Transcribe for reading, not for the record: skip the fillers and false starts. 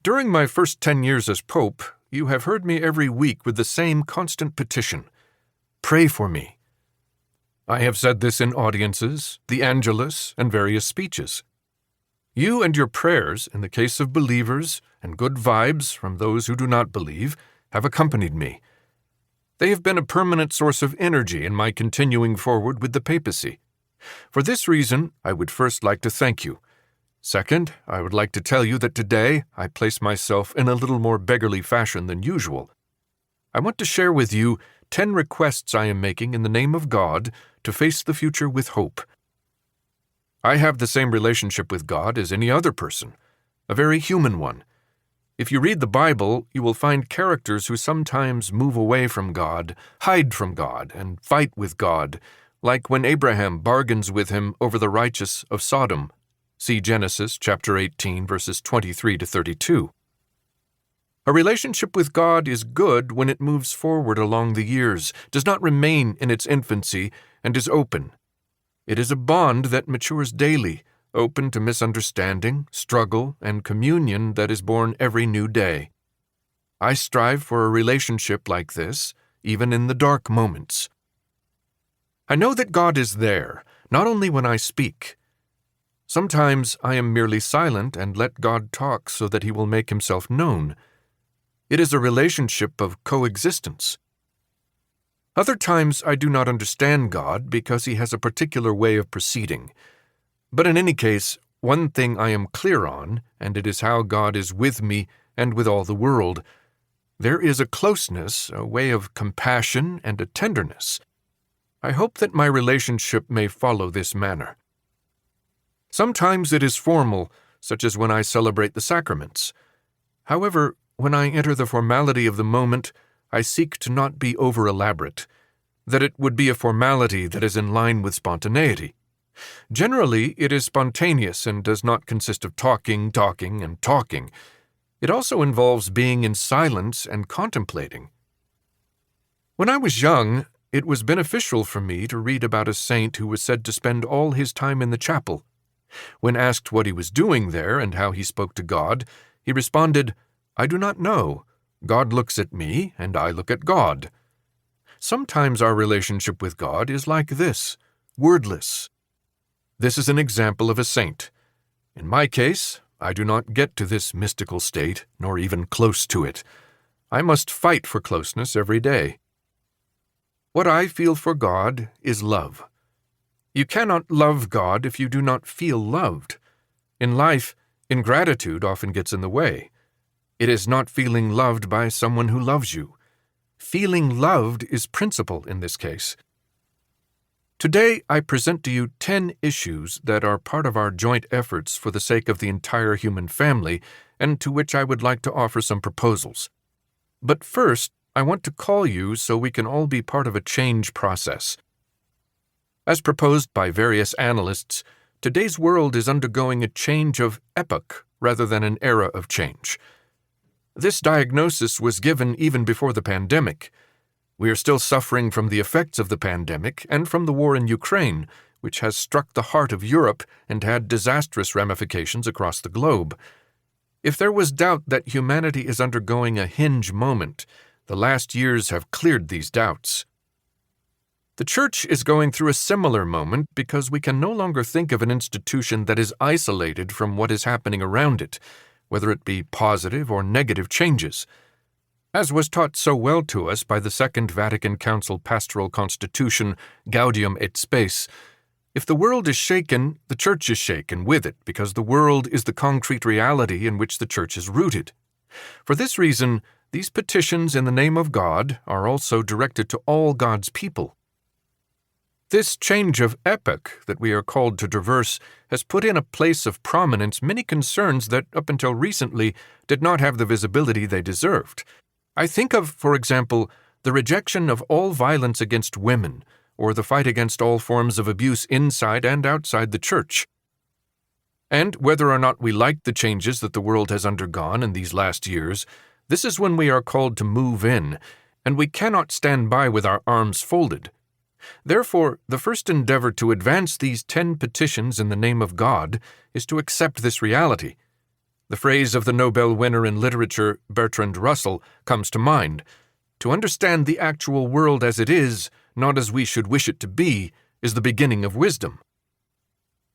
During my first 10 years as Pope, you have heard me every week with the same constant petition: pray for me. I have said this in audiences, the Angelus, and various speeches. You and your prayers, in the case of believers, and good vibes from those who do not believe, have accompanied me. They have been a permanent source of energy in my continuing forward with the papacy. For this reason, I would first like to thank you. Second, I would like to tell you that today I place myself in a little more beggarly fashion than usual. I want to share with you 10 requests I am making in the name of God to face the future with hope. I have the same relationship with God as any other person, a very human one. If you read the Bible, you will find characters who sometimes move away from God, hide from God, and fight with God, like when Abraham bargains with him over the righteous of Sodom. See Genesis chapter 18, verses 23 to 32. A relationship with God is good when it moves forward along the years, does not remain in its infancy, and is open. It is a bond that matures daily, open to misunderstanding, struggle, and communion that is born every new day. I strive for a relationship like this, even in the dark moments. I know that God is there, not only when I speak. Sometimes I am merely silent and let God talk so that He will make Himself known. It is a relationship of coexistence. Other times I do not understand God because He has a particular way of proceeding. But in any case, one thing I am clear on, and it is how God is with me and with all the world. There is a closeness, a way of compassion, and a tenderness. I hope that my relationship may follow this manner. Sometimes it is formal, such as when I celebrate the sacraments. However, when I enter the formality of the moment, I seek to not be over-elaborate, that it would be a formality that is in line with spontaneity. Generally, it is spontaneous and does not consist of talking, and talking. It also involves being in silence and contemplating. When I was young, it was beneficial for me to read about a saint who was said to spend all his time in the chapel. When asked what he was doing there and how he spoke to God, he responded, "I do not know. God looks at me, and I look at God." Sometimes our relationship with God is like this, wordless. This is an example of a saint. In my case, I do not get to this mystical state, nor even close to it. I must fight for closeness every day. What I feel for God is love. You cannot love God if you do not feel loved. In life, ingratitude often gets in the way. It is not feeling loved by someone who loves you. Feeling loved is principle in this case. Today, I present to you 10 issues that are part of our joint efforts for the sake of the entire human family, and to which I would like to offer some proposals. But first, I want to call you so we can all be part of a change process. As proposed by various analysts, today's world is undergoing a change of epoch rather than an era of change. This diagnosis was given even before the pandemic. We are still suffering from the effects of the pandemic and from the war in Ukraine, which has struck the heart of Europe and had disastrous ramifications across the globe. If there was doubt that humanity is undergoing a hinge moment, the last years have cleared these doubts. The Church is going through a similar moment because we can no longer think of an institution that is isolated from what is happening around it, whether it be positive or negative changes. As was taught so well to us by the Second Vatican Council Pastoral Constitution, Gaudium et Spes, if the world is shaken, the Church is shaken with it because the world is the concrete reality in which the Church is rooted. For this reason, these petitions in the name of God are also directed to all God's people. This change of epoch that we are called to traverse has put in a place of prominence many concerns that, up until recently, did not have the visibility they deserved. I think of, for example, the rejection of all violence against women, or the fight against all forms of abuse inside and outside the Church. And whether or not we like the changes that the world has undergone in these last years, this is when we are called to move in, and we cannot stand by with our arms folded. Therefore, the first endeavor to advance these 10 petitions in the name of God is to accept this reality. The phrase of the Nobel winner in literature, Bertrand Russell, comes to mind. To understand the actual world as it is, not as we should wish it to be, is the beginning of wisdom.